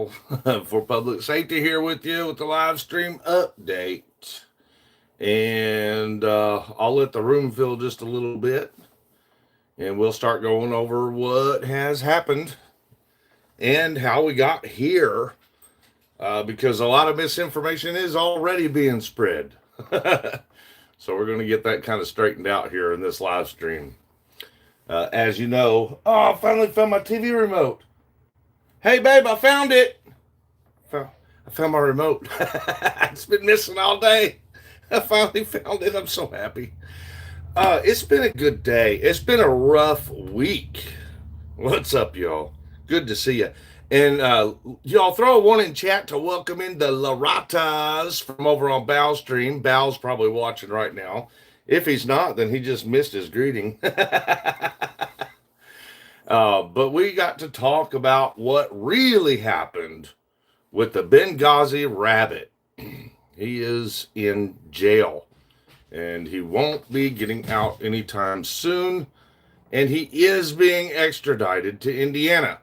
Awhile for public safety here with you with the live stream update. And I'll let the room fill just a little bit and we'll start going over what has happened and how we got here because a lot of misinformation is already being spread. So we're going to get that kind of straightened out here in this live stream. As you know, I finally found my TV remote. Hey, babe, I found it. I found my remote. It's been missing all day. I finally found it. I'm so happy. It's been a good day. It's been a rough week. What's up, y'all? Good to see you. And y'all throw a one in chat to welcome in the Laratas from over on Bal's stream. Bal's probably watching right now. If he's not, then he just missed his greeting. But we got to talk about what really happened with the Benghazi Rabbit. He is in jail, and he won't be getting out anytime soon, and he is being extradited to Indiana.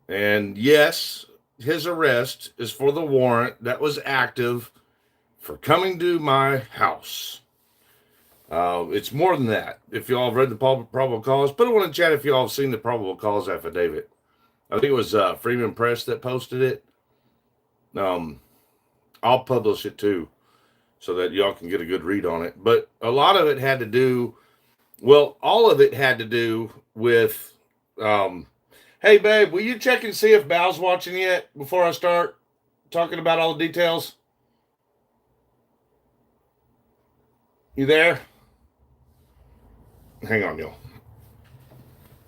And yes, his arrest is for the warrant that was active for coming to my house. It's more than that. If y'all have read the probable cause, put it in the chat if y'all have seen the probable cause affidavit. I think it was Freeman Press that posted it. I'll publish it too so that y'all can get a good read on it. But a lot of it had to do, well, all of it had to do with, hey, babe, will you check and see if Bal's watching yet before I start talking about all the details? You there? Hang on, y'all.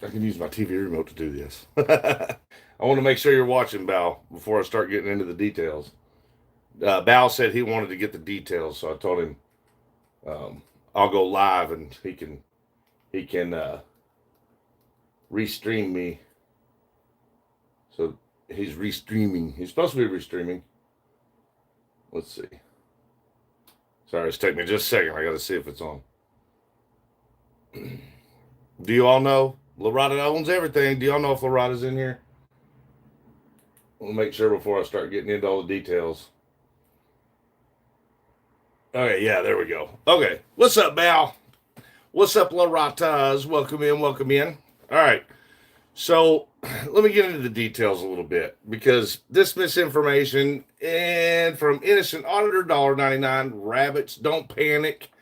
I can use my TV remote to do this. I want to make sure you're watching, Bal, before I start getting into the details. Bal said he wanted to get the details, so I told him I'll go live and he can restream me. So he's restreaming. He's supposed to be restreaming. Let's see. Sorry, it's taking me just a second. I got to see if it's on. Do you all know? Loretta owns everything. Do y'all know if Loretta's in here? We'll make sure before I start getting into all the details. Okay, yeah, there we go. Okay, what's up, Bal? What's up, Loretta's? Welcome in, welcome in. All right, so let me get into the details a little bit because this misinformation and from innocent auditor $1.99 rabbits don't panic.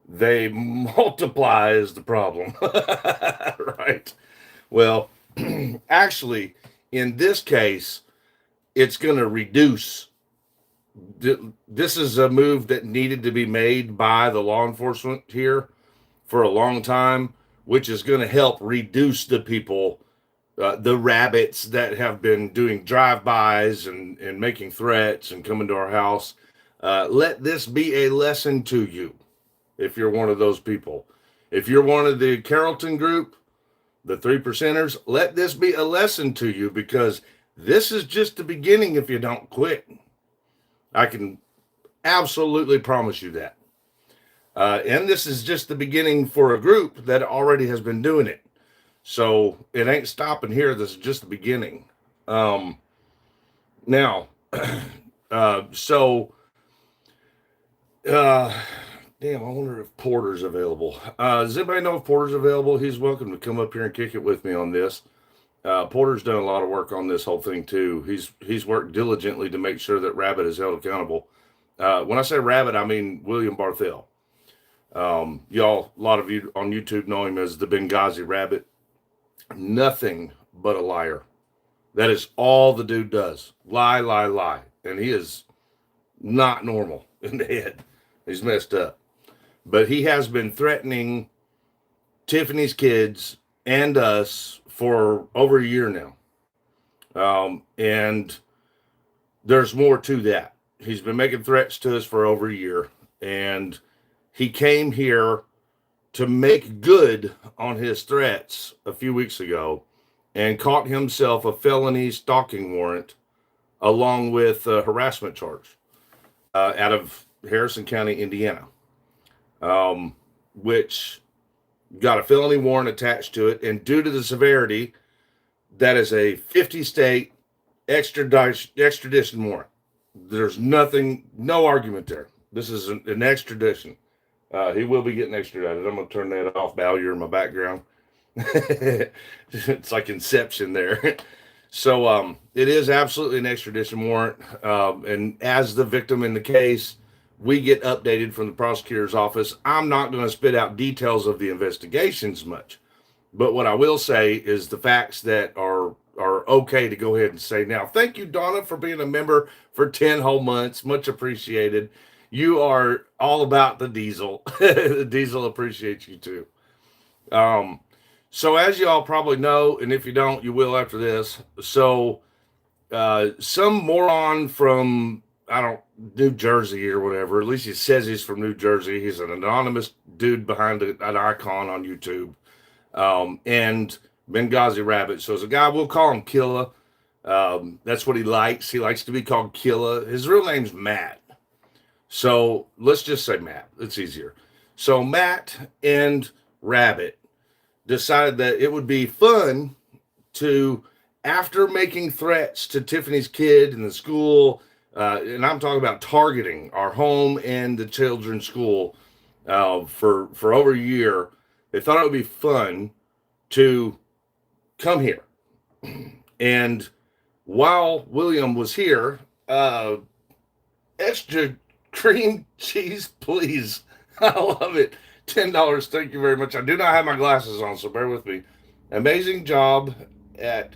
They multiply is the problem. Right. Well, actually, in this case, it's going to reduce. This is a move that needed to be made by the law enforcement here for a long time, which is going to help reduce the people, the rabbits that have been doing drive-bys and making threats and coming to our house. Let this be a lesson to you. If you're one of those people, if you're one of the Carrollton group, the 3%ers, let this be a lesson to you because this is just the beginning if you don't quit. I can absolutely promise you that. And this is just the beginning for a group that already has been doing it. So it ain't stopping here. This is just the beginning. Now, damn, I wonder if Porter's available. Does anybody know if Porter's available? He's welcome to come up here and kick it with me on this. Porter's done a lot of work on this whole thing too. He's worked diligently to make sure that Rabbit is held accountable. When I say Rabbit, I mean William Barthel. Y'all, a lot of you on YouTube know him as the Benghazi Rabbit. Nothing but a liar. That is all the dude does. Lie, lie, lie. And he is not normal in the head. He's messed up. But he has been threatening Tiffany's kids and us for over a year now. And there's more to that. He's been making threats to us for over a year. And he came here to make good on his threats a few weeks ago and caught himself a felony stalking warrant along with a harassment charge out of Harrison County, Indiana. Which got a felony warrant attached to it. And due to the severity, that is a 50 state extradition warrant. There's nothing, no argument there. This is an extradition. He will be getting extradited. I'm going to turn that off. Val, you're in my background. It's like Inception there. So it is absolutely an extradition warrant. And as the victim in the case, we get updated from the prosecutor's office. I'm not going to spit out details of the investigations much, but what I will say is the facts that are okay to go ahead and say now. Thank you, Donna, for being a member for 10 whole months. Much appreciated. You are all about the diesel. The diesel appreciates you too. So as you all probably know, and if you don't, you will after this. So some moron from, I don't, New Jersey or whatever, at least he says he's from New Jersey. He's an anonymous dude behind an icon on YouTube. And Benghazi Rabbit. So as a guy, we'll call him Killa. That's what he likes. He likes to be called Killa. His real name's Matt. So let's just say Matt. It's easier. So Matt and Rabbit decided that it would be fun to, after making threats to Tiffany's kid in the school, and I'm talking about targeting our home and the children's school for over a year, they thought it would be fun to come here. And while William was here, extra cream cheese, please. I love it. $10. Thank you very much. I do not have my glasses on, so bear with me. Amazing job at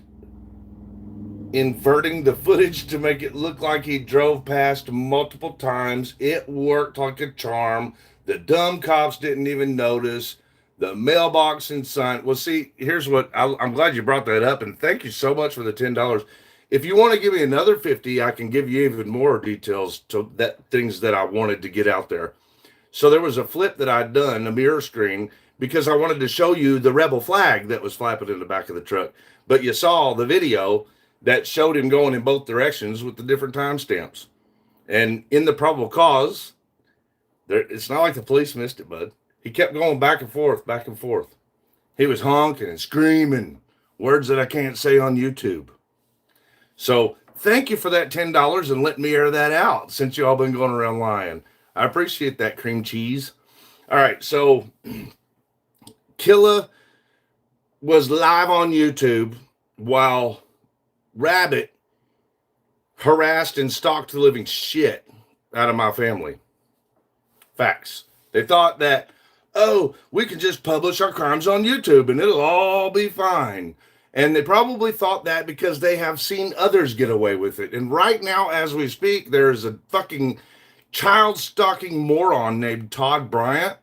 inverting the footage to make it look like he drove past multiple times. It worked like a charm. The dumb cops didn't even notice. The mailbox inside. Well, see, here's what I'm glad you brought that up, and thank you so much for the $10. If you want to give me another 50, I can give you even more details to that things that I wanted to get out there. So there was a flip that I'd done, a mirror screen, because I wanted to show you the rebel flag that was flapping in the back of the truck. But you saw the video that showed him going in both directions with the different timestamps. And in the probable cause, it's not like the police missed it, bud. He kept going back and forth, back and forth. He was honking and screaming words that I can't say on YouTube. So thank you for that $10 and letting me air that out since you all been going around lying. I appreciate that, cream cheese. All right, so Killa was live on YouTube while Rabbit harassed and stalked the living shit out of my family. Facts. They thought that, oh, we can just publish our crimes on YouTube and it'll all be fine. And they probably thought that because they have seen others get away with it. And right now, as we speak, there's a fucking child stalking moron named Todd Bryant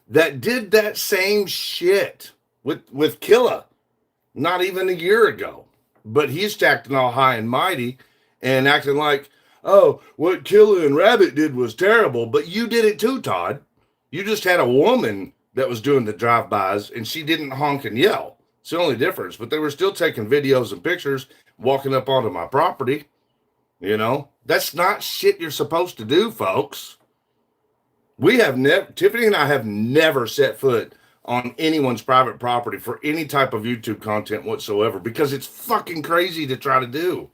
that did that same shit with Killa not even a year ago. But he's acting all high and mighty and acting like, oh, what Killa and Rabbit did was terrible. But you did it too, Todd. You just had a woman that was doing the drive-bys and she didn't honk and yell. It's the only difference. But they were still taking videos and pictures walking up onto my property. You know, that's not shit you're supposed to do, folks. We have never, Tiffany and I have never set foot on anyone's private property for any type of YouTube content whatsoever because it's fucking crazy to try to do.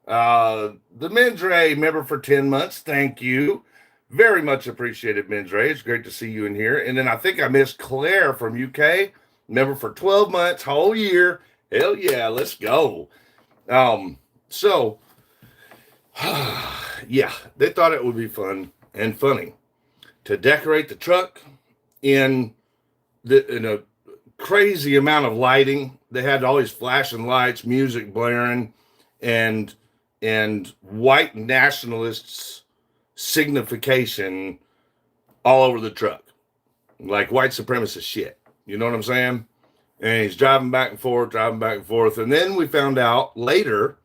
The Mendray member for 10 months. Thank you. Very much appreciated, Mendray. It's great to see you in here. And then I think I missed Claire from UK. Member for 12 months, whole year. Hell yeah, let's go. So, yeah, they thought it would be fun and funny to decorate the truck in a crazy amount of lighting. They had all these flashing lights, music blaring, and white nationalists signification all over the truck, like white supremacist shit. You know what I'm saying? And he's driving back and forth. And then we found out later,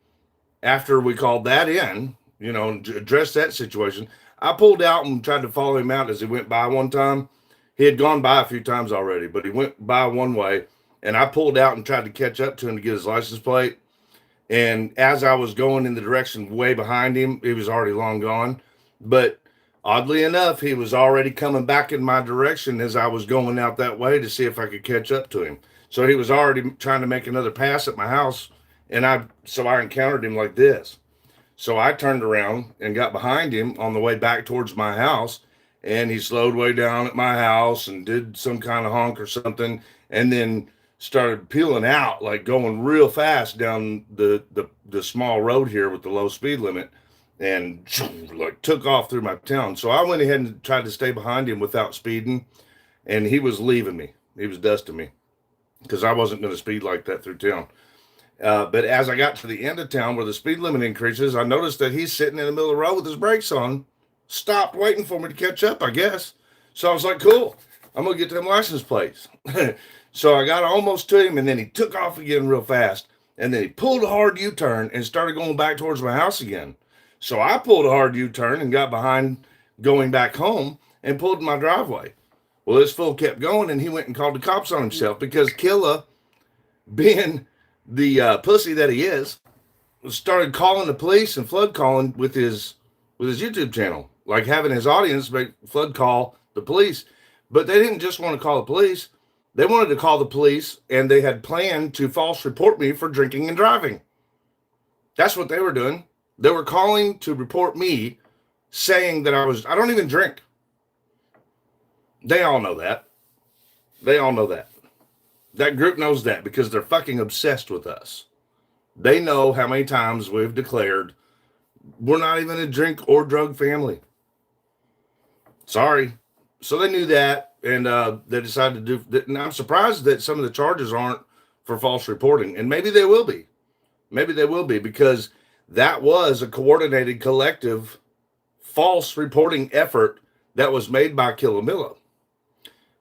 after we called that in, you know, addressed that situation, I pulled out and tried to follow him out as he went by one time. He had gone by a few times already, but he went by one way. And I pulled out and tried to catch up to him to get his license plate. And as I was going in the direction way behind him, he was already long gone. But oddly enough, he was already coming back in my direction as I was going out that way to see if I could catch up to him. So he was already trying to make another pass at my house And so I encountered him like this. So I turned around and got behind him on the way back towards my house, and he slowed way down at my house and did some kind of honk or something, and then started peeling out, like going real fast down the small road here with the low speed limit, and like took off through my town. So I went ahead and tried to stay behind him without speeding, and he was leaving me. He was dusting me because I wasn't going to speed like that through town. But as I got to the end of town where the speed limit increases, I noticed that he's sitting in the middle of the road with his brakes on, stopped waiting for me to catch up, I guess. So I was like, cool, I'm going to get them license plates. So I got almost to him, and then he took off again real fast. And then he pulled a hard U-turn and started going back towards my house again. So I pulled a hard U-turn and got behind going back home and pulled in my driveway. Well, this fool kept going, and he went and called the cops on himself because Killa, being the pussy that he is, started calling the police and flood calling with his YouTube channel, like having his audience make flood call the police. But they didn't just want to call the police. They wanted to call the police, and they had planned to false report me for drinking and driving. That's what they were doing. They were calling to report me, saying that I don't even drink. They all know that. They all know that. That group knows that because they're fucking obsessed with us. They know how many times we've declared we're not even a drink or drug family. Sorry. So they knew that, and they decided to do that. And I'm surprised that some of the charges aren't for false reporting. And maybe they will be. Maybe they will be, because that was a coordinated collective false reporting effort that was made by Killamilla.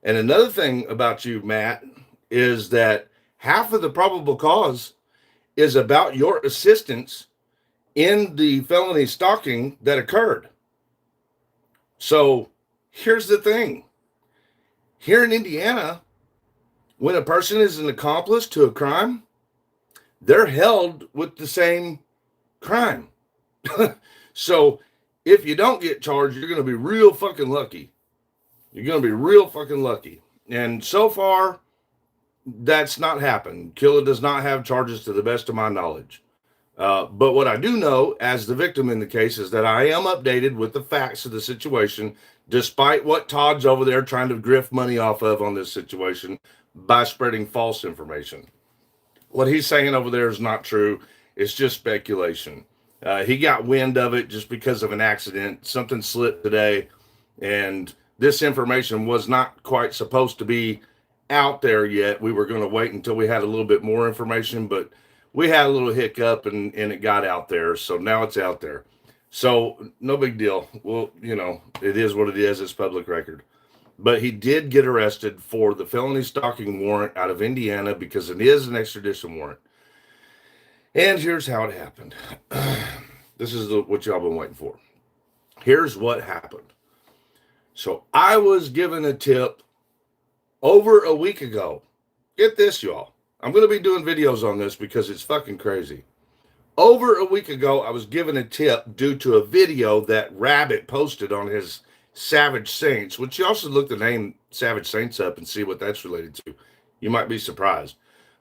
And another thing about you, Matt, is that half of the probable cause is about your assistance in the felony stalking that occurred. So here's the thing. Here in Indiana, when a person is an accomplice to a crime, they're held with the same crime. So if you don't get charged, you're going to be real fucking lucky. You're going to be real fucking lucky. And so far, that's not happened. Killa does not have charges to the best of my knowledge. But what I do know as the victim in the case is that I am updated with the facts of the situation, despite what Todd's over there trying to grift money off of on this situation by spreading false information. What he's saying over there is not true. It's just speculation. He got wind of it just because of an accident. Something slipped today, and this information was not quite supposed to be out there yet. We were going to wait until we had a little bit more information, but we had a little hiccup and it got out there. So now it's out there. So no big deal. Well, it is what it is. It's public record. But he did get arrested for the felony stalking warrant out of Indiana because it is an extradition warrant. And here's how it happened. This is what y'all been waiting for. Here's what happened. So I was given a tip over a week ago. Get this, y'all. I'm going to be doing videos on this because it's fucking crazy. Over a week ago, I was given a tip due to a video that Rabbit posted on his Savage Saints, which you also look the name Savage Saints up and see what that's related to. You might be surprised.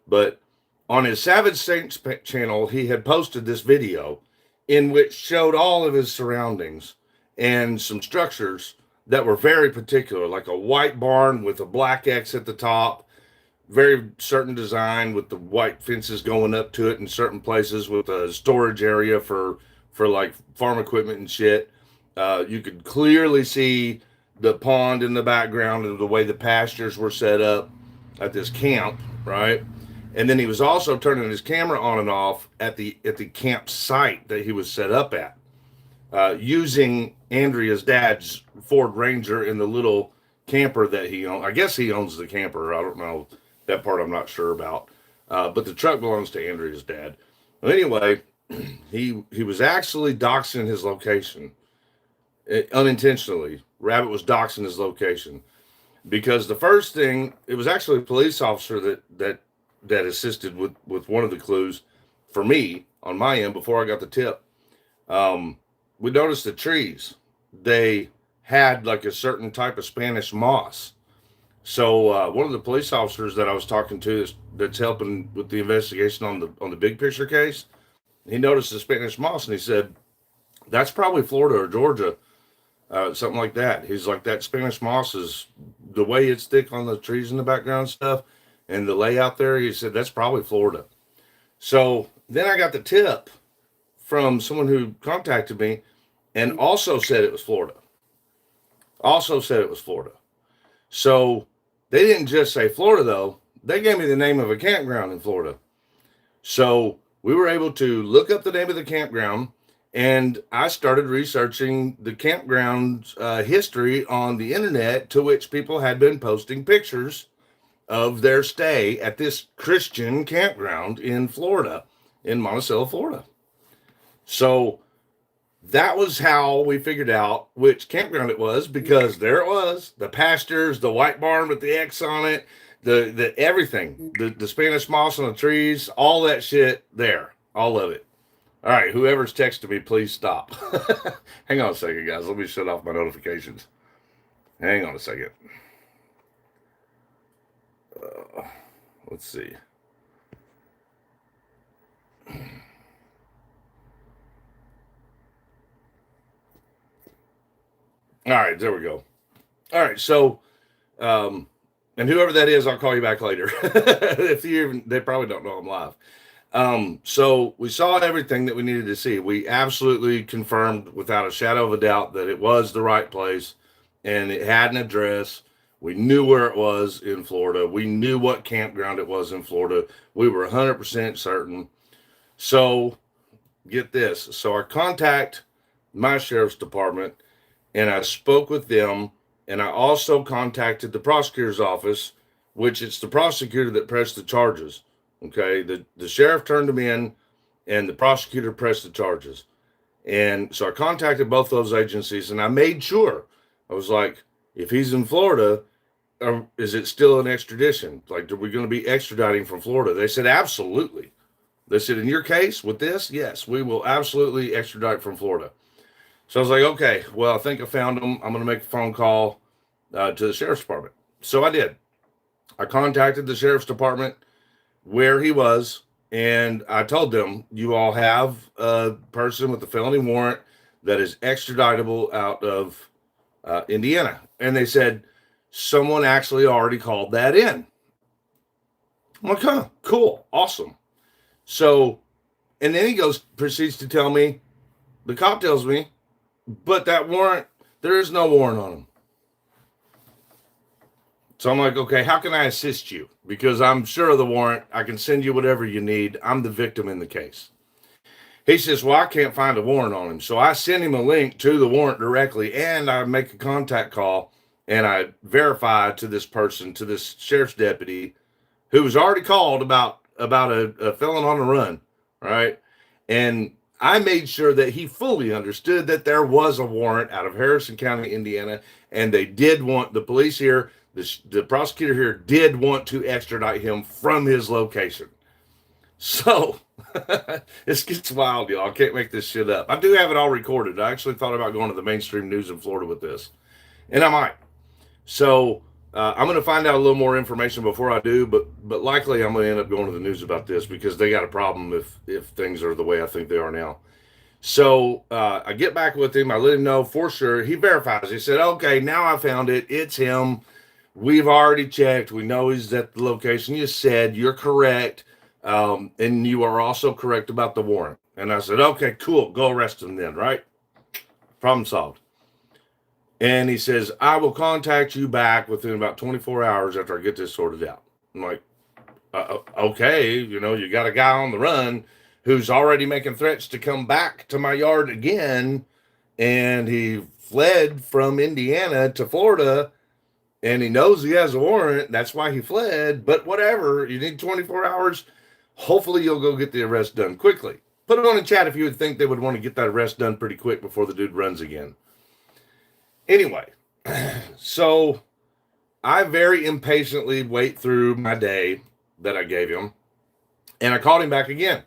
But on his Savage Saints channel, he had posted this video in which showed all of his surroundings and some structures that were very particular, like a white barn with a black X at the top, very certain design with the white fences going up to it in certain places with a storage area for like farm equipment and shit. You could clearly see the pond in the background and the way the pastures were set up at this camp, right? And then he was also turning his camera on and off at the campsite that he was set up at, using Andrea's dad's Ford Ranger in the little camper that he owns. I guess he owns the camper. I don't know. That part I'm not sure about. But the truck belongs to Andrea's dad. Well, anyway, he was actually doxing his location. Unintentionally. Rabbit was doxing his location. Because the first thing, it was actually a police officer that assisted with one of the clues for me on my end before I got the tip. We noticed the trees. They had like a certain type of Spanish moss So one of the police officers that I was talking to that's helping with the investigation on the big picture case, he noticed the Spanish moss and he said, "That's probably Florida or Georgia, something like that." He's like, "That Spanish moss is the way it's thick on the trees in the background and stuff, and the layout there." He said, "That's probably Florida." So then I got the tip from someone who contacted me and also said it was Florida. Also said it was Florida. So they didn't just say Florida, though. They gave me the name of a campground in Florida. So we were able to look up the name of the campground, and I started researching the campground's history on the internet, to which people had been posting pictures of their stay at this Christian campground in Florida, in Monticello, Florida. So that was how we figured out which campground it was, because there it was, the pastures, the white barn with the X on it, the everything, the Spanish moss on the trees, all that shit there, all of it. All right, whoever's texting me, please stop. Hang on a second, guys. Let me shut off my notifications. Hang on a second. Let's see. All right, there we go. All right, so, and whoever that is, I'll call you back later. If you even, they probably don't know I'm live. So we saw everything that we needed to see. We absolutely confirmed without a shadow of a doubt that it was the right place, and it had an address. We knew where it was in Florida. We knew what campground it was in Florida. We were 100% certain. So get this. So I contact my sheriff's department, and I spoke with them, and I also contacted the prosecutor's office, which it's the prosecutor that pressed the charges. Okay, the sheriff turned them in, and the prosecutor pressed the charges. And so I contacted both those agencies, and I made sure. I was like, if he's in Florida, is it still an extradition? Like, are we going to be extraditing from Florida? They said, absolutely. They said, in your case with this, yes, we will absolutely extradite from Florida. So I was like, okay, well, I think I found him. I'm going to make a phone call to the sheriff's department. So I did. I contacted the sheriff's department where he was, and I told them, you all have a person with a felony warrant that is extraditable out of Indiana. And they said, someone actually already called that in. I'm like, huh, cool, awesome. So, and then he proceeds to tell me, the cop tells me, but that warrant, there is no warrant on him. So I'm like, okay, how can I assist you? Because I'm sure of the warrant. I can send you whatever you need. I'm the victim in the case. He says, well, I can't find a warrant on him. So I send him a link to the warrant directly, and I make a contact call, and I verify to this person, to this sheriff's deputy, who was already called about a felon on the run, right? And I made sure that he fully understood that there was a warrant out of Harrison County, Indiana, and they did want, the police here, the prosecutor here did want to extradite him from his location. So this gets wild, y'all. I can't make this shit up. I do have it all recorded. I actually thought about going to the mainstream news in Florida with this, and I might. So I'm going to find out a little more information before I do, but likely I'm going to end up going to the news about this, because they got a problem if things are the way I think they are now. So I get back with him. I let him know for sure. He verifies. He said, okay, now I found it. It's him. We've already checked. We know he's at the location you said. You're correct. And you are also correct about the warrant. And I said, okay, cool. Go arrest him then, right? Problem solved. And he says, I will contact you back within about 24 hours after I get this sorted out. I'm like, okay, you got a guy on the run who's already making threats to come back to my yard again. And he fled from Indiana to Florida, and he knows he has a warrant. That's why he fled. But whatever, you need 24 hours. Hopefully you'll go get the arrest done quickly. Put it on in chat if you would think they would want to get that arrest done pretty quick before the dude runs again. Anyway, so I very impatiently wait through my day that I gave him, and I called him back again.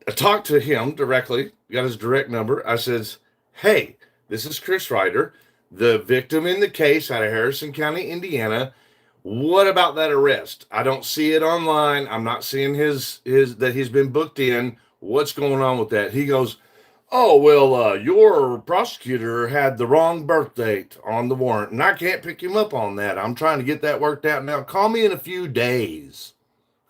I talked to him directly, got his direct number. I says, hey, this is Chris Ryder. the victim in the case out of Harrison County, Indiana. What about that arrest? I don't see it online. I'm not seeing his that he's been booked in. What's going on with that? He goes, oh, well, your prosecutor had the wrong birth date on the warrant, and I can't pick him up on that. I'm trying to get that worked out now. Call me in a few days.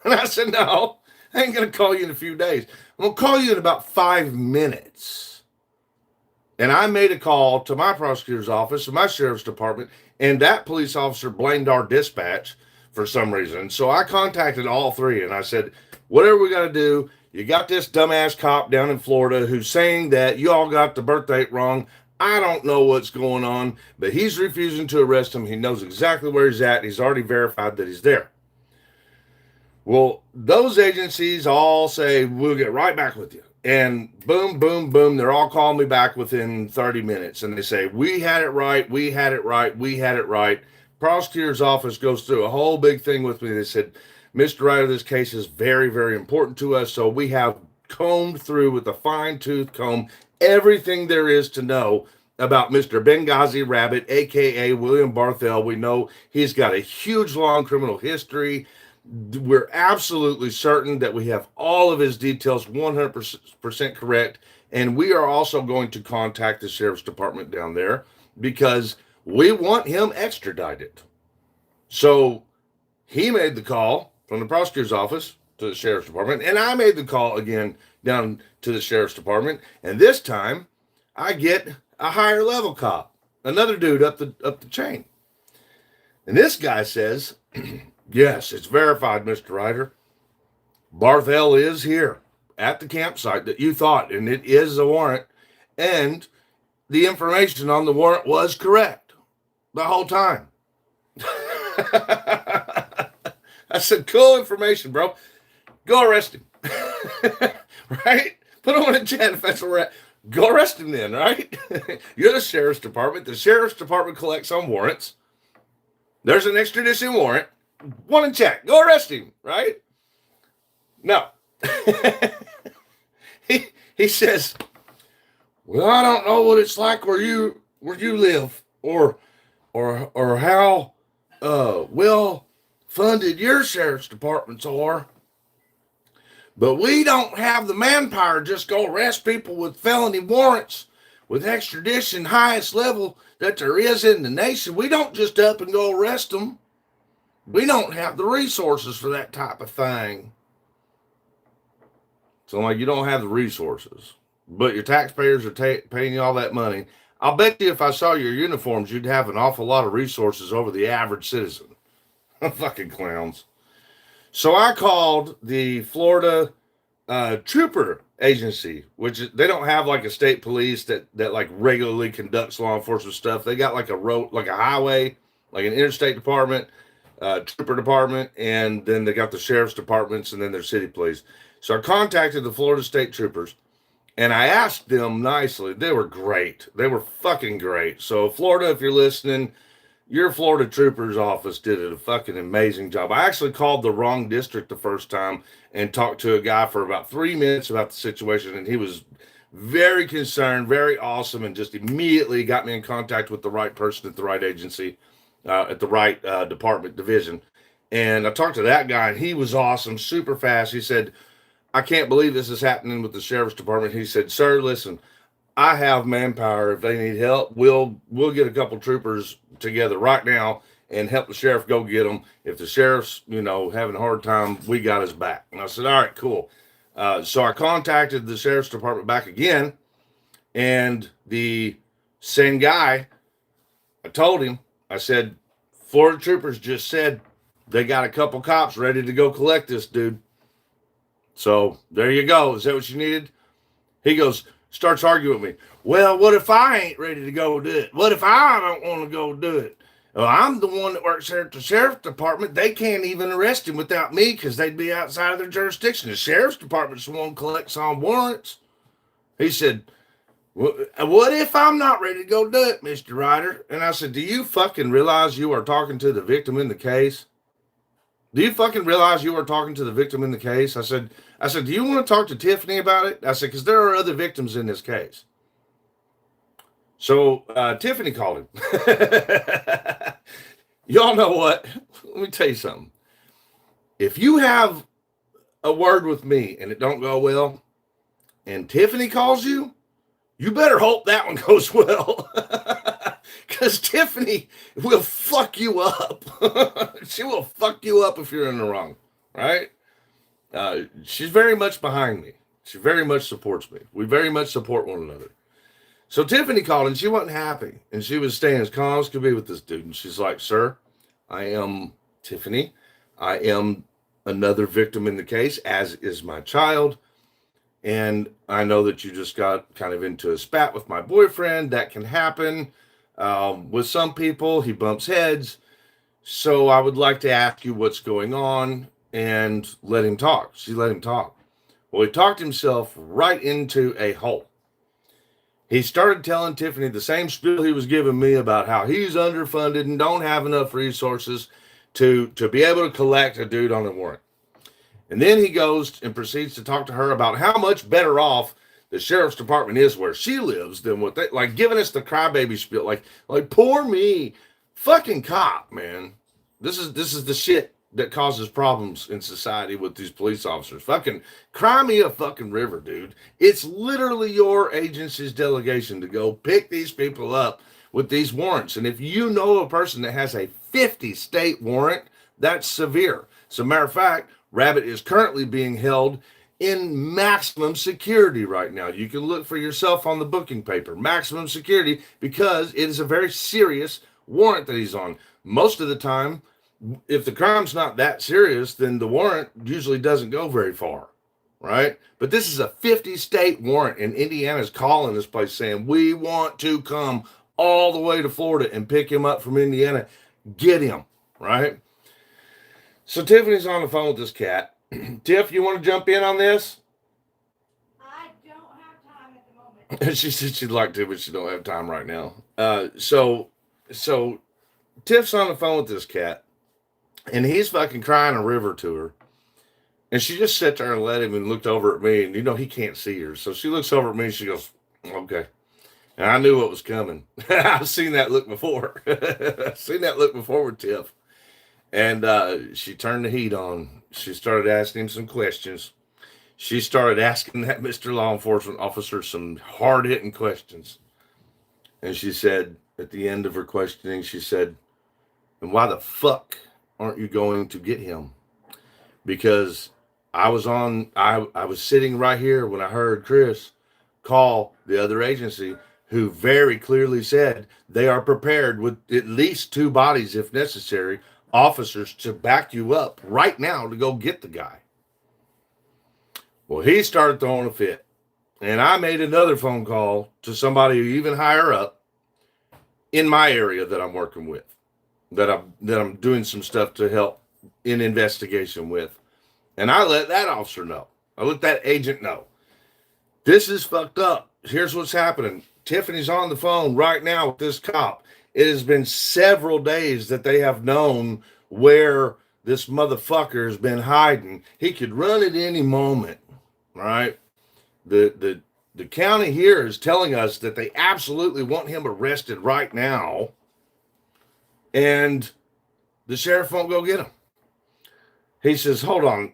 And I said, no, I ain't going to call you in a few days. I'm going to call you in about 5 minutes. And I made a call to my prosecutor's office and my sheriff's department, and that police officer blamed our dispatch for some reason. So I contacted all three, and I said, whatever we got to do, you got this dumbass cop down in Florida who's saying that you all got the birth date wrong. I don't know what's going on, but he's refusing to arrest him. He knows exactly where he's at. He's already verified that he's there. Well, those agencies all say, we'll get right back with you. And boom, boom, boom, they're all calling me back within 30 minutes. And they say, we had it right, we had it right, we had it right. Prosecutor's office goes through a whole big thing with me. They said, Mr. Ryder, this case is very, very important to us. So we have combed through with a fine-tooth comb everything there is to know about Mr. Benghazi Rabbit, a.k.a. William Barthel. We know he's got a huge, long criminal history. We're absolutely certain that we have all of his details 100% correct. And we are also going to contact the sheriff's department down there because we want him extradited. So he made the call from the prosecutor's office to the sheriff's department, and I made the call again down to the sheriff's department. And this time I get a higher level cop, another dude up the chain. And this guy says, yes, it's verified, Mr. Ryder. Barthel is here at the campsite that you thought, and it is a warrant. And the information on the warrant was correct the whole time. I said, cool information, bro. Go arrest him. Right? Put him in a chat if that's where we're at. Go arrest him then, right? You're the sheriff's department. The sheriff's department collects on warrants. There's an extradition warrant. One in check. Go arrest him, right? No. he says, well, I don't know what it's like where you live or how well funded your sheriff's departments are. But we don't have the manpower to just go arrest people with felony warrants with extradition, highest level that there is in the nation. We don't just up and go arrest them. We don't have the resources for that type of thing. So I'm like, you don't have the resources, but your taxpayers are paying you all that money. I'll bet you if I saw your uniforms, you'd have an awful lot of resources over the average citizen. Fucking clowns. So I called the Florida Trooper Agency, which they don't have like a state police that like regularly conducts law enforcement stuff. They got like a road, like a highway, like an interstate department, trooper department, and then they got the sheriff's departments and then their city police. So I contacted the Florida State Troopers and I asked them nicely. They were great. They were fucking great. So Florida, if you're listening, your Florida Troopers office did a fucking amazing job. I actually called the wrong district the first time and talked to a guy for about 3 minutes about the situation. And he was very concerned, very awesome, and just immediately got me in contact with the right person at the right agency, at the right department division. And I talked to that guy and he was awesome, super fast. He said, I can't believe this is happening with the sheriff's department. He said, sir, listen, I have manpower. If they need help, we'll get a couple troopers together right now and help the sheriff go get them. If the sheriff's, having a hard time, we got his back. And I said, all right, cool. So I contacted the sheriff's department back again, and the same guy, I told him, I said, Florida troopers just said they got a couple cops ready to go collect this dude. So there you go. Is that what you needed? He goes, starts arguing with me. Well, what if I ain't ready to go do it? What if I don't want to go do it? Well, I'm the one that works here at the sheriff's department. They can't even arrest him without me because they'd be outside of their jurisdiction. The sheriff's department's the one who collects on warrants. He said, what if I'm not ready to go do it, Mr. Ryder? And I said, do you fucking realize you are talking to the victim in the case? Do you fucking realize you are talking to the victim in the case? I said, do you want to talk to Tiffany about it? I said, because there are other victims in this case. So Tiffany called him. Y'all know what? Let me tell you something. If you have a word with me and it don't go well, and Tiffany calls you, you better hope that one goes well. Because Tiffany will fuck you up. She will fuck you up if you're in the wrong, right? She's very much behind me. She very much supports me. We very much support one another. So Tiffany called and she wasn't happy. And she was staying as calm as could be with this dude. And she's like, sir, I am Tiffany. I am another victim in the case, as is my child. And I know that you just got kind of into a spat with my boyfriend. That can happen. With some people, he bumps heads. So I would like to ask you what's going on and let him talk. She let him talk. Well, he talked himself right into a hole. He started telling Tiffany the same spiel he was giving me about how he's underfunded and don't have enough resources to be able to collect a dude on a warrant. And then he goes and proceeds to talk to her about how much better off the sheriff's department is where she lives than what they, like, giving us the crybaby spiel, like poor me. Fucking cop, man. This is the shit that causes problems in society with these police officers. Fucking cry me a fucking river, dude. It's literally your agency's delegation to go pick these people up with these warrants. And if you know a person that has a 50 state warrant, that's severe. As a matter of fact, Rabbit is currently being held in maximum security right now. You can look for yourself on the booking paper, maximum security, because it is a very serious warrant that he's on. Most of the time, if the crime's not that serious, then the warrant usually doesn't go very far, right? But this is a 50 state warrant, and Indiana's calling this place saying, we want to come all the way to Florida and pick him up from Indiana. Get him, right? So Tiffany's on the phone with this cat. Tiff, you want to jump in on this? I don't have time at the moment. She said she'd like to, but she don't have time right now. So Tiff's on the phone with this cat. And he's fucking crying a river to her. And she just sat there and let him and looked over at me. And, he can't see her. So she looks over at me and she goes, okay. And I knew what was coming. I've seen that look before. I've seen that look before with Tiff. And she turned the heat on. She started asking him some questions. She started asking that Mr. Law Enforcement Officer some hard-hitting questions. And she said, at the end of her questioning, she said, and why the fuck aren't you going to get him? Because I was sitting right here when I heard Chris call the other agency, who very clearly said they are prepared with at least 2 bodies, if necessary, officers to back you up right now to go get the guy. Well, he started throwing a fit. And I made another phone call to somebody even higher up in my area that I'm working with, that I'm doing some stuff to help in investigation with. And I let that officer know. I let that agent know. This is fucked up. Here's what's happening. Tiffany's on the phone right now with this cop. It has been several days that they have known where this motherfucker has been hiding. He could run at any moment, right? The county here is telling us that they absolutely want him arrested right now. And the sheriff won't go get him. He says, hold on.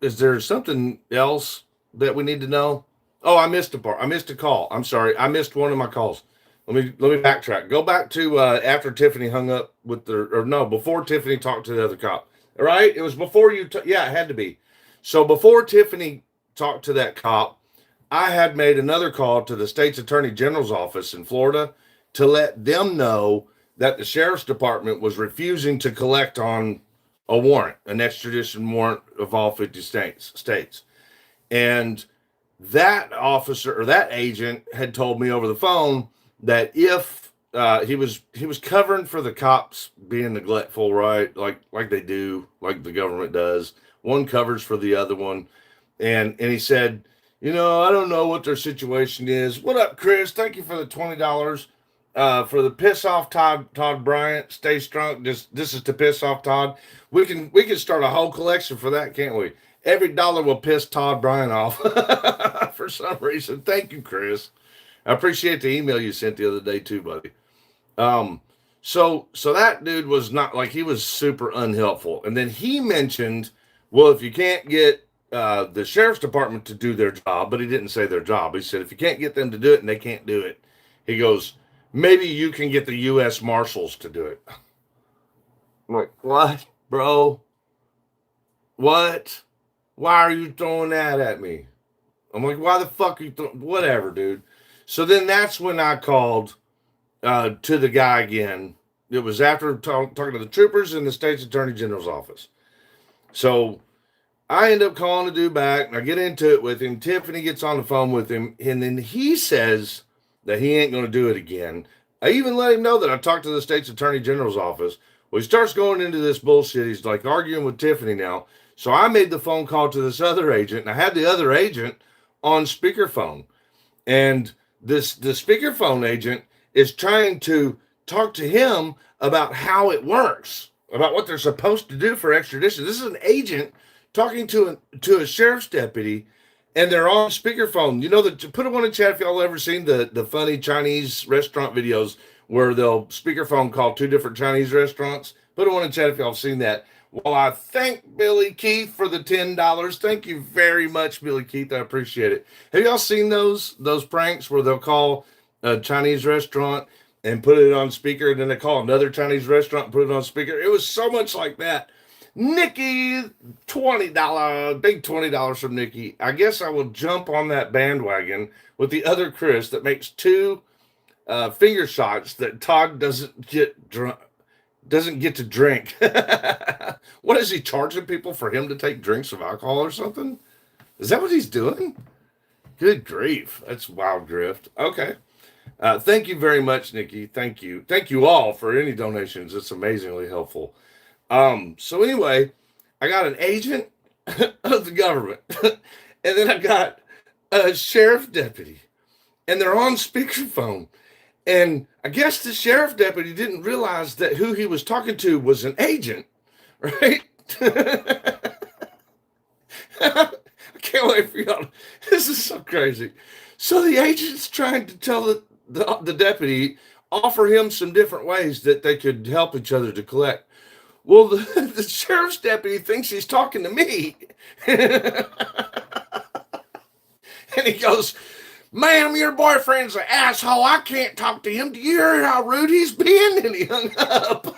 Is there something else that we need to know? Oh, I missed a part. I missed a call. I'm sorry. I missed one of my calls. Let me backtrack. Go back to after Tiffany hung up with before Tiffany talked to the other cop. All right? It was before you. Yeah, it had to be. So before Tiffany talked to that cop, I had made another call to the state's attorney general's office in Florida to let them know that the sheriff's department was refusing to collect on a warrant, an extradition warrant of all 50 states. And that officer or that agent had told me over the phone that if he was covering for the cops being neglectful, right? Like they do, like the government does. One covers for the other one. And he said, I don't know what their situation is. What up, Chris? Thank you for the $20. For the piss off Todd Bryant, stay strong. This is to piss off Todd. We can start a whole collection for that, can't we? Every dollar will piss Todd Bryant off for some reason. Thank you, Chris. I appreciate the email you sent the other day too, buddy. So that dude was not like he was super unhelpful. And then he mentioned, well, if you can't get the sheriff's department to do their job, but he didn't say their job. He said if you can't get them to do it and they can't do it, he goes, maybe you can get the U.S. Marshals to do it. I'm like, what, bro? What? Why are you throwing that at me? I'm like, why the fuck are you throwing? Whatever, dude. So then that's when I called to the guy again. It was after talking to the troopers in the state's attorney general's office. So I end up calling the dude back, and I get into it with him. Tiffany gets on the phone with him, and then he says that he ain't going to do it again. I even let him know that I talked to the state's attorney general's office. Well, he starts going into this bullshit. He's like arguing with Tiffany now. So I made the phone call to this other agent, and I had the other agent on speakerphone. And the speakerphone agent is trying to talk to him about how it works, about what they're supposed to do for extradition. This is an agent talking to a sheriff's deputy, and they're on speakerphone. You know, put it on in chat if y'all ever seen the funny Chinese restaurant videos where they'll speakerphone call two different Chinese restaurants. Put it on in chat if y'all have seen that. Well, I thank Billy Keith for the $10. Thank you very much, Billy Keith. I appreciate it. Have y'all seen those pranks where they'll call a Chinese restaurant and put it on speaker, and then they call another Chinese restaurant and put it on speaker? It was so much like that. Nikki, $20, big $20 from Nikki. I guess I will jump on that bandwagon with the other Chris that makes two finger shots that Todd doesn't get to drink. What is he charging people for him to take drinks of alcohol or something? Is that what he's doing? Good grief. That's wild grift. Okay. Thank you very much, Nikki. Thank you. Thank you all for any donations. It's amazingly helpful. So anyway, I got an agent of the government, and then I got a sheriff deputy, and they're on speakerphone. And I guess the sheriff deputy didn't realize that who he was talking to was an agent, right? I can't wait for y'all. This is so crazy. So the agent's trying to tell the deputy, offer him some different ways that they could help each other to collect. Well, the sheriff's deputy thinks he's talking to me. And he goes, ma'am, your boyfriend's an asshole. I can't talk to him. Do you hear how rude he's been? And he hung up.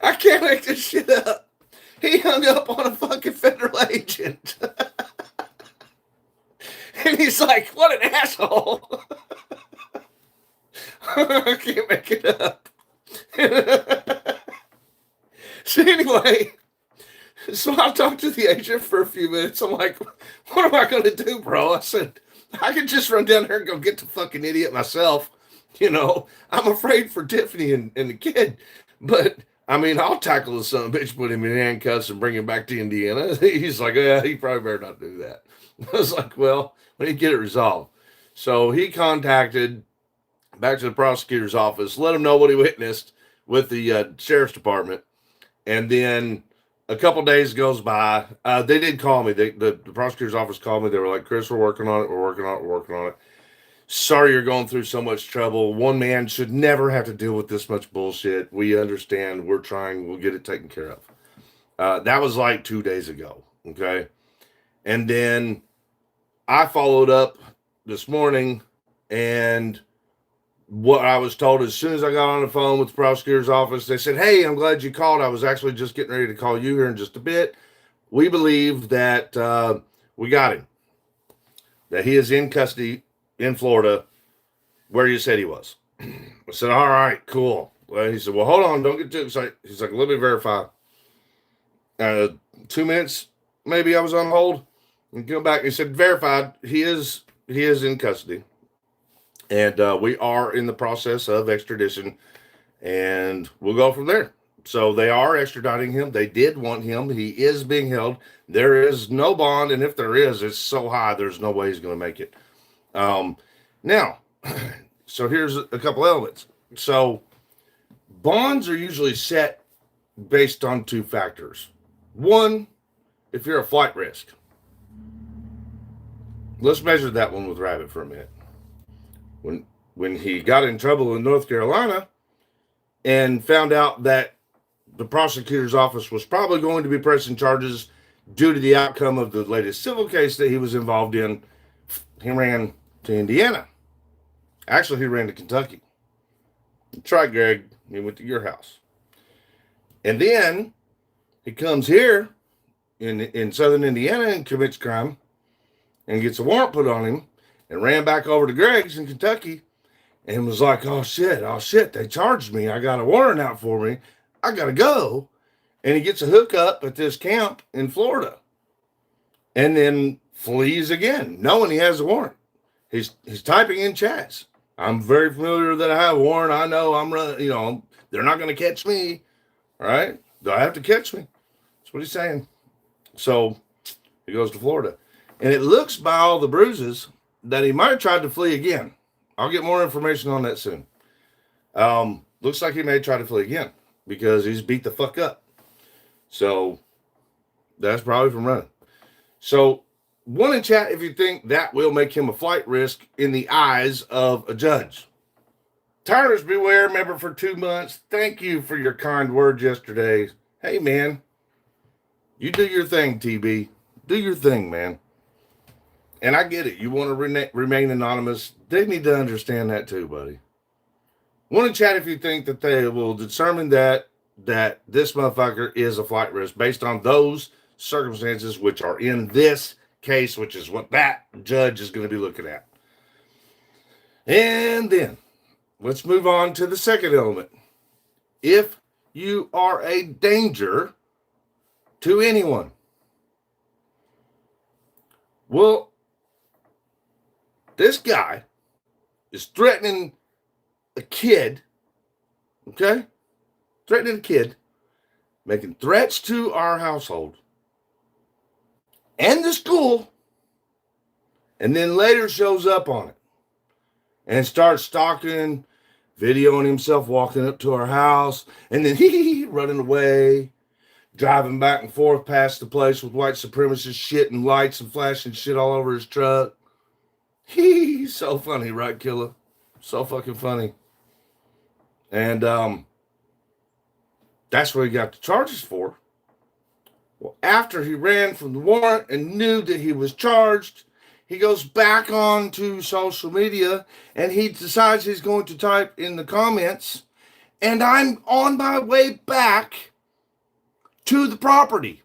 I can't make this shit up. He hung up on a fucking federal agent. And he's like, what an asshole. I can't make it up. So anyway, so I talked to the agent for a few minutes. I'm like, what am I going to do, bro? I said, I could just run down there and go get the fucking idiot myself. You know, I'm afraid for Tiffany and the kid. But, I mean, I'll tackle the son of a bitch, put him in handcuffs and bring him back to Indiana. He's like, yeah, he probably better not do that. I was like, well, we need to get it resolved. So he contacted back to the prosecutor's office, let him know what he witnessed with the sheriff's department. And then a couple days goes by. They did call me. The prosecutor's office called me. They were like, Chris, we're working on it. We're working on it. Sorry you're going through so much trouble. One man should never have to deal with this much bullshit. We understand. We're trying. We'll get it taken care of. That was like 2 days ago. Okay. And then I followed up this morning, and what I was told as soon as I got on the phone with the prosecutor's office, they said, hey, I'm glad you called. I was actually just getting ready to call you here in just a bit. We believe that we got him, that he is in custody in Florida where you said he was. I said, all right, cool. Well, he said, well, hold on. Don't get too excited. He's like, let me verify. 2 minutes, maybe I was on hold. And come back. He said, verified. He is in custody. And we are in the process of extradition, and we'll go from there. So they are extraditing him. They did want him. He is being held. There is no bond, and if there is, it's so high, there's no way he's going to make it. Now, so here's a couple elements. So bonds are usually set based on two factors. One, if you're a flight risk. let's measure that one with Rabbit for a minute. When he got in trouble in North Carolina and found out that the prosecutor's office was probably going to be pressing charges due to the outcome of the latest civil case that he was involved in, he ran to Indiana. Actually, he ran to Kentucky. That's right, Greg. He went to your house. And then he comes here in southern Indiana and commits crime and gets a warrant put on him and ran back over to Greg's in Kentucky and was like, oh shit, they charged me. I got a warrant out for me. I got to go. And he gets a hookup at this camp in Florida and then flees again, knowing he has a warrant. He's typing in chats. I'm very familiar that I have a warrant. I know I'm running, they're not going to catch me. All right. Do I have to catch me? That's what he's saying. So he goes to Florida. And it looks by all the bruises that he might have tried to flee again. I'll get more information on that soon. Looks like he may try to flee again because he's beat the fuck up. So that's probably from running. So one in chat if you think that will make him a flight risk in the eyes of a judge. Tyrers Beware member for 2 months. Thank you for your kind words yesterday. Hey, man. You do your thing, TB. Do your thing, man. And I get it. You want to remain anonymous. They need to understand that too, buddy. Want to chat if you think that they will determine that this motherfucker is a flight risk based on those circumstances which are in this case, which is what that judge is going to be looking at. And then let's move on to the second element. If you are a danger to anyone, well, this guy is threatening a kid, okay? Threatening a kid, making threats to our household and the school, and then later shows up on it and starts stalking, videoing himself walking up to our house, and then running away, driving back and forth past the place with white supremacist shit and lights and flashing shit all over his truck. He's so funny, right, killer? So fucking funny. And that's what he got the charges for. Well, after he ran from the warrant and knew that he was charged, he goes back on to social media and he decides he's going to type in the comments, and I'm on my way back to the property.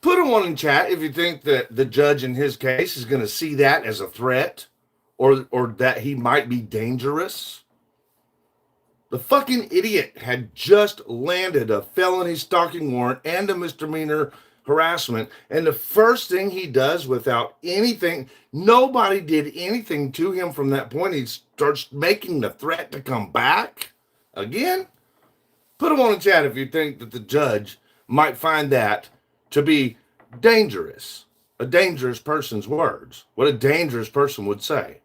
Put a one in chat if you think that the judge in his case is going to see that as a threat or that he might be dangerous. The fucking idiot had just landed a felony stalking warrant and a misdemeanor harassment. And the first thing he does without anything, nobody did anything to him from that point. He starts making the threat to come back again. Put them on in chat if you think that the judge might find that to be dangerous. A dangerous person's words. What a dangerous person would say.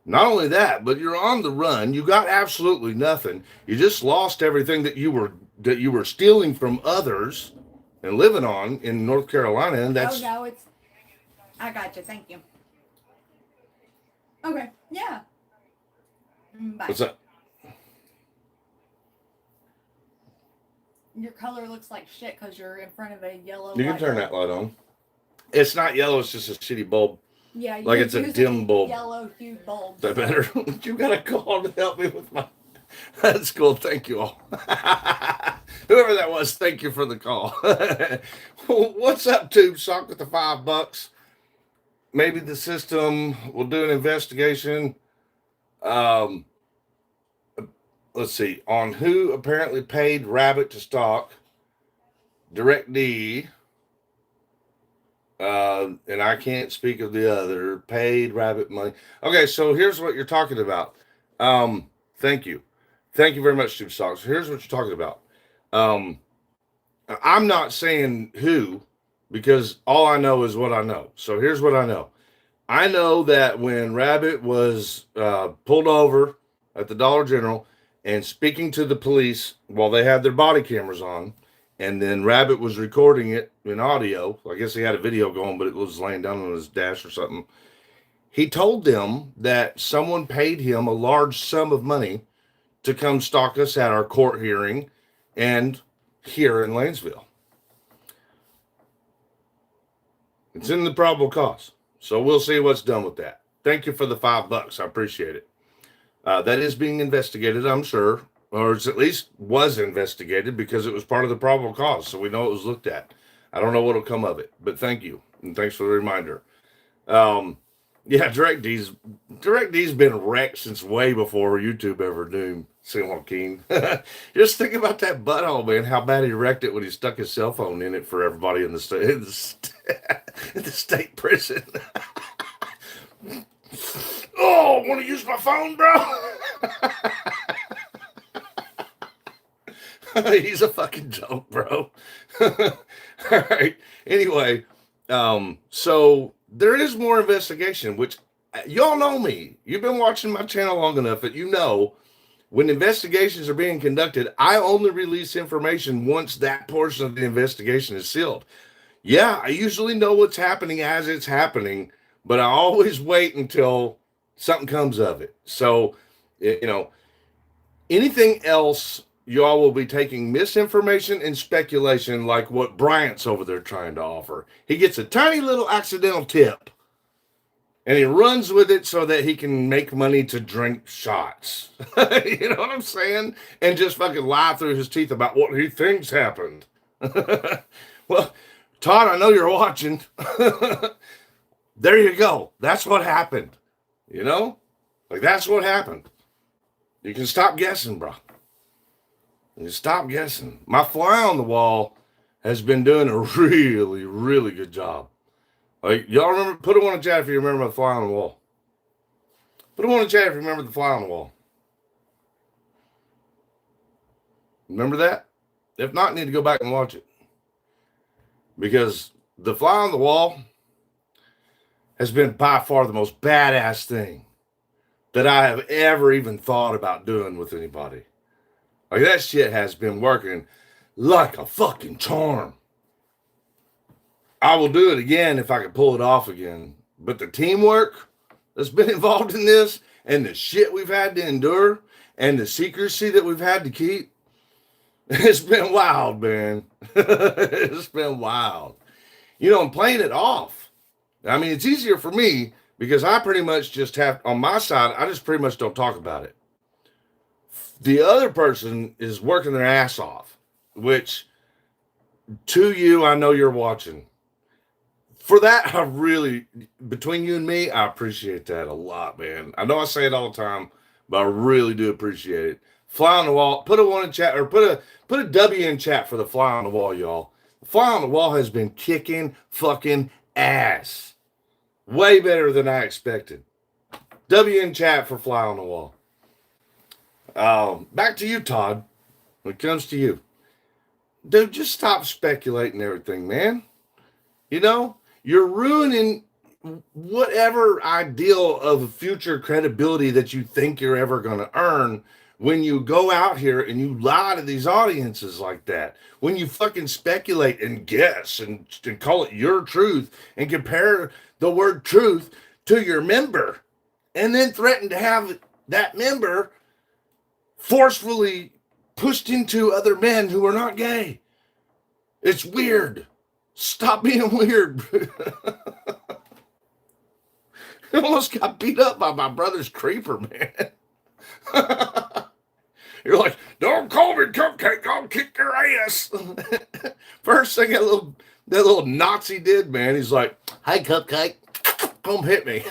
Not only that, but you're on the run. You got absolutely nothing. You just lost everything that you were stealing from others and living on in North Carolina. And that's I got you. Thank you. Okay. Yeah. Bye. What's up? Your color looks like shit because you're in front of a yellow. You can turn that light on. It's not yellow. It's just a shitty bulb. Yeah, like it's a dim bulb. Yellow hued bulb. Is that better? You got a call to help me with my. That's cool. Thank you all. Whoever that was, thank you for the call. What's up, Tube Sock, with the $5? Maybe the system will do an investigation. Let's see, on who apparently paid Rabbit to stalk. Direct D. And I can't speak of the other. Paid Rabbit money. Okay, so here's what you're talking about. Thank you. Thank you very much, Tube Sock. So here's what you're talking about. I'm not saying who, because all I know is what I know. So here's what I know. I know that when Rabbit was pulled over at the Dollar General and speaking to the police while they had their body cameras on, And then Rabbit was recording it in audio. I guess he had a video going, but it was laying down on his dash or something. He told them that someone paid him a large sum of money to come stalk us at our court hearing and here in Lanesville. It's in the probable cause. So we'll see what's done with that. Thank you for the $5. I appreciate it. That is being investigated, I'm sure, or it's at least was investigated because it was part of the probable cause. So we know it was looked at. I don't know what'll come of it, but thank you. And thanks for the reminder. Yeah, DirectD's been wrecked since way before YouTube ever knew San Joaquin. Just think about that butthole, man. How bad he wrecked it when he stuck his cell phone in it for everybody in the state prison. Oh, want to use my phone, bro? He's a fucking joke, bro. All right. Anyway, so there is more investigation, which y'all know me. You've been watching my channel long enough that you know when investigations are being conducted, I only release information once that portion of the investigation is sealed. Yeah, I usually know what's happening as it's happening, but I always wait until something comes of it. So, you know, anything else, y'all will be taking misinformation and speculation like what Bryant's over there trying to offer. He gets a tiny little accidental tip and he runs with it so that he can make money to drink shots. You know what I'm saying? And just fucking lie through his teeth about what he thinks happened. Well, Todd, I know you're watching. There you go. That's what happened. You know? Like, that's what happened. You can stop guessing, bro. You can stop guessing. My fly on the wall has been doing a really, really good job. Like, y'all remember? Put a one in chat if you remember the fly on the wall. Put a one in chat if you remember the fly on the wall. Remember that? If not, you need to go back and watch it. Because the fly on the wall has been by far the most badass thing that I have ever even thought about doing with anybody. Like, that shit has been working like a fucking charm. I will do it again if I can pull it off again. But the teamwork that's been involved in this and the shit we've had to endure and the secrecy that we've had to keep, it's been wild, man. It's been wild. You know, I'm playing it off. I mean, it's easier for me because I pretty much just have, on my side, I just pretty much don't talk about it. The other person is working their ass off, which to you, I know you're watching. For that, I really, between you and me, I appreciate that a lot, man. I know I say it all the time, but I really do appreciate it. Fly on the wall, put a one in chat, or put a W in chat for the fly on the wall, y'all. The fly on the wall has been kicking fucking ass. Way better than I expected. W in chat for fly on the wall. Back to you, Todd. When it comes to you. Dude, just stop speculating everything, man. You know, you're ruining whatever ideal of future credibility that you think you're ever going to earn when you go out here and you lie to these audiences like that. When you fucking speculate and guess and call it your truth and compare the word truth to your member and then threaten to have that member forcefully pushed into other men who are not gay. It's weird. Stop being weird. I almost got beat up by my brother's creeper, man. You're like, don't call me Cupcake, I'll kick your ass. First thing that little Nazi did, man, he's like, hey, Cupcake, come hit me.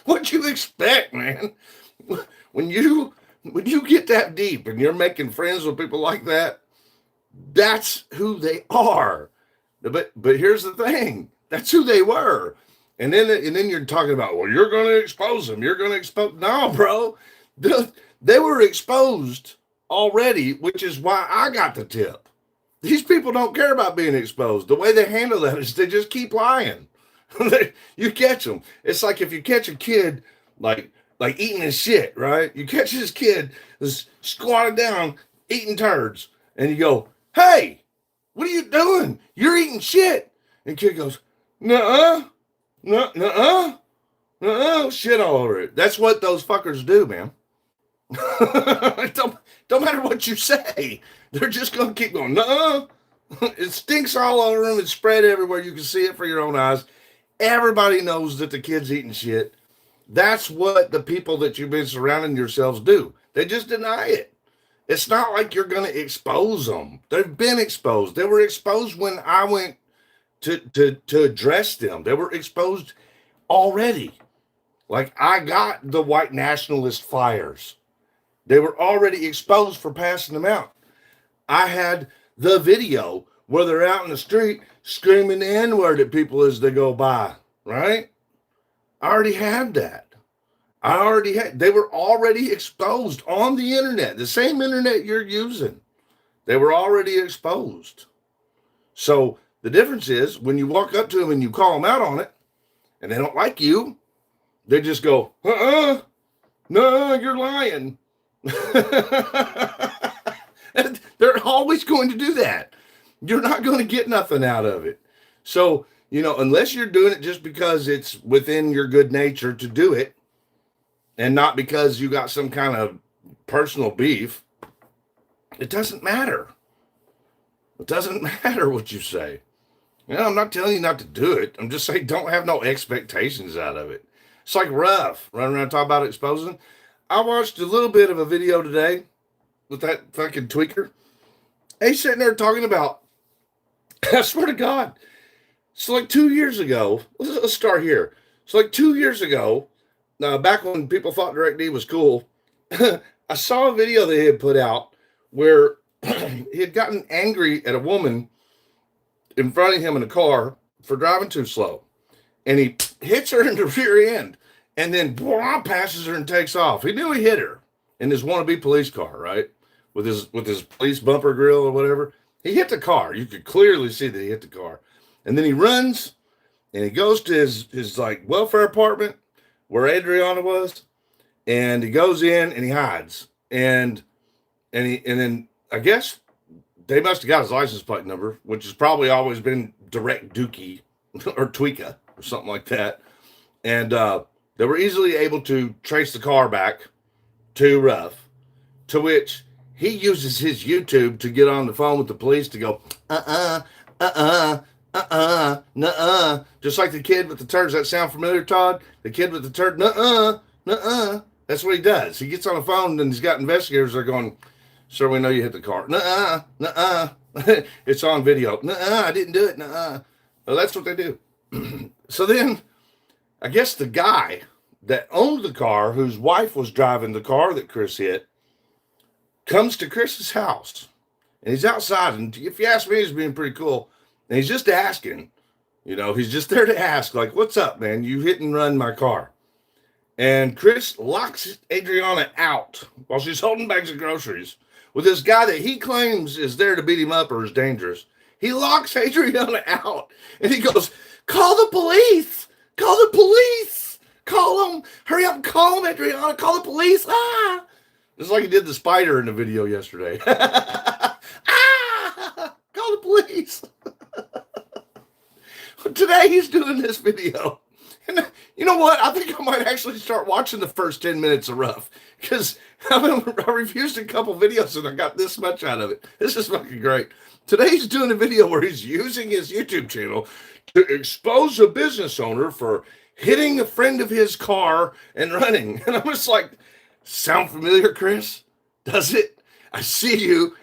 What'd you expect, man? When you get that deep and you're making friends with people like that, that's who they are. But here's the thing. That's who they were. And then you're talking about, well, you're going to expose them. You're going to expose. No, bro. They were exposed already, which is why I got the tip. These people don't care about being exposed. The way they handle that is they just keep lying. You catch them. It's like if you catch a kid like eating his shit, right? You catch this kid is squatted down eating turds. And you go, hey, what are you doing? You're eating shit. And kid goes, nuh-uh, nuh-uh, nuh-uh, shit all over it. That's what those fuckers do, man. don't matter what you say. They're just going to keep going, nuh-uh. It stinks all over them. It's spread everywhere. You can see it for your own eyes. Everybody knows that the kid's eating shit. That's what the people that you've been surrounding yourselves do. They just deny it. It's not like you're going to expose them. They've been exposed. They were exposed when I went to address them. They were exposed already. Like I got the white nationalist flyers. They were already exposed for passing them out. I had the video where they're out in the street screaming the N-word at people as they go by, right? I already had that. They were already exposed on the internet, the same internet you're using. They were already exposed. So the difference is when you walk up to them and you call them out on it and they don't like you, they just go, no, you're lying. They're always going to do that. You're not going to get nothing out of it. So, unless you're doing it just because it's within your good nature to do it and not because you got some kind of personal beef, it doesn't matter. It doesn't matter what you say. I'm not telling you not to do it. I'm just saying don't have no expectations out of it. It's like Ruff running around talking about exposing. I watched a little bit of a video today with that fucking tweaker. He's sitting there talking about, I swear to God, it's like 2 years ago. Let's start here. It's like 2 years ago, back when people thought DirectD was cool, I saw a video that he had put out where he had gotten angry at a woman in front of him in a car for driving too slow. And he hits her in the rear end and then passes her and takes off. He knew he hit her in his wannabe police car, right? With his police bumper grill or whatever. He hit the car. You could clearly see that he hit the car. And then he runs and he goes to his like welfare apartment where Adriana was. And he goes in and he hides. And then I guess they must have got his license plate number, which has probably always been Direct Dookie or Tweeka or something like that. And they were easily able to trace the car back to Ruff, to which he uses his YouTube to get on the phone with the police to go, nuh-uh. Just like the kid with the turds. That sound familiar, Todd? The kid with the turd, nuh-uh. That's what he does. He gets on the phone and he's got investigators that are going, sir, we know you hit the car. Nuh-uh. It's on video. Nuh-uh, I didn't do it. Nuh-uh. Well, that's what they do. So then, I guess the guy that owned the car, whose wife was driving the car that Chris hit, comes to Chris's house. And he's outside. And if you ask me, he's being pretty cool. And he's just asking. He's just there to ask, like, what's up, man? You hit and run my car. And Chris locks Adriana out while she's holding bags of groceries with this guy that he claims is there to beat him up or is dangerous. He locks Adriana out. And he goes, call the police. Call the police. Call them. Hurry up and call them, Adriana. Call the police. Ah. Just like he did the spider in the video yesterday. Ah. Call the police. Today he's doing this video. And you know what? I think I might actually start watching the first 10 minutes of Ruff. Because I reviewed a couple videos and I got this much out of it. This is fucking great. Today he's doing a video where he's using his YouTube channel to expose a business owner for hitting a friend of his car and running. And I'm just like, sound familiar, Chris? Does it? I see you,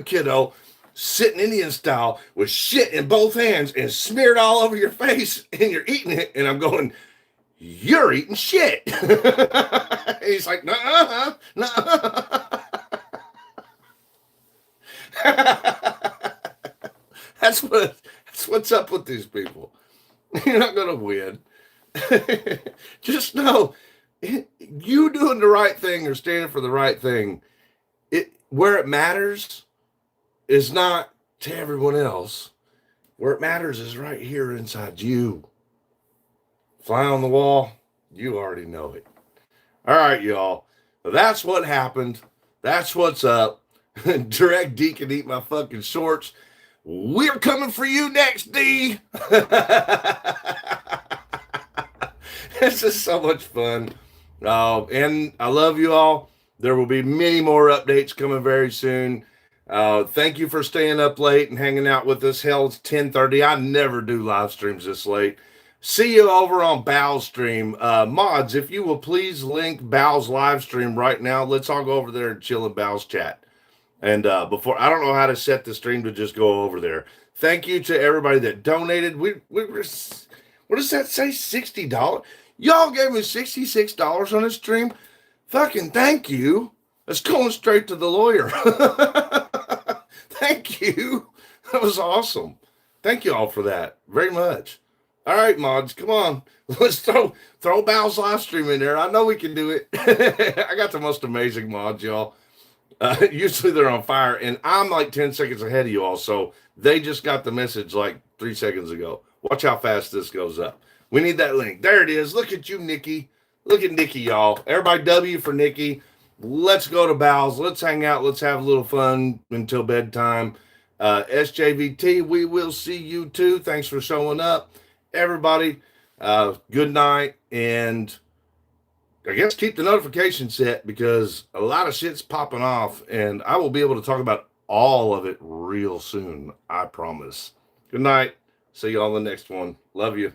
kiddo, sitting Indian style with shit in both hands and smeared all over your face and you're eating it. And I'm going, you're eating shit. He's like, nuh-uh. That's what's up with these people. You're not going to win. Just know, you doing the right thing or standing for the right thing, where it matters is not to everyone else. Where it matters is right here inside you. Fly on the wall, you already know it. All right, y'all. That's what happened. That's what's up. Direct D can eat my fucking shorts. We're coming for you next, D. This is so much fun. And I love you all. There will be many more updates coming very soon. Thank you for staying up late and hanging out with us. Hell, it's 10:30. I never do live streams this late. See you over on Bow's stream. Mods, if you will please link Bow's live stream right now. Let's all go over there and chill in Bow's chat. And before, I don't know how to set the stream to just go over there. Thank you to everybody that donated. We were, what does that say? $60? Y'all gave me $66 on this stream. Fucking thank you. It's going straight to the lawyer. Thank you. That was awesome. Thank you all for that very much. All right, mods, come on. Let's throw Bow's live stream in there. I know we can do it. I got the most amazing mods, y'all. Usually they're on fire, and I'm like 10 seconds ahead of you all, so they just got the message like 3 seconds ago. Watch how fast this goes up. We need that link. There it is. Look at you, Nikki. Look at Nikki, y'all. Everybody W for Nikki. Let's go to Bow's. Let's hang out. Let's have a little fun until bedtime. SJVT, we will see you too. Thanks for showing up. Everybody, good night, and I guess keep the notification set because a lot of shit's popping off, and I will be able to talk about all of it real soon. I promise. Good night. See you on the next one. Love you.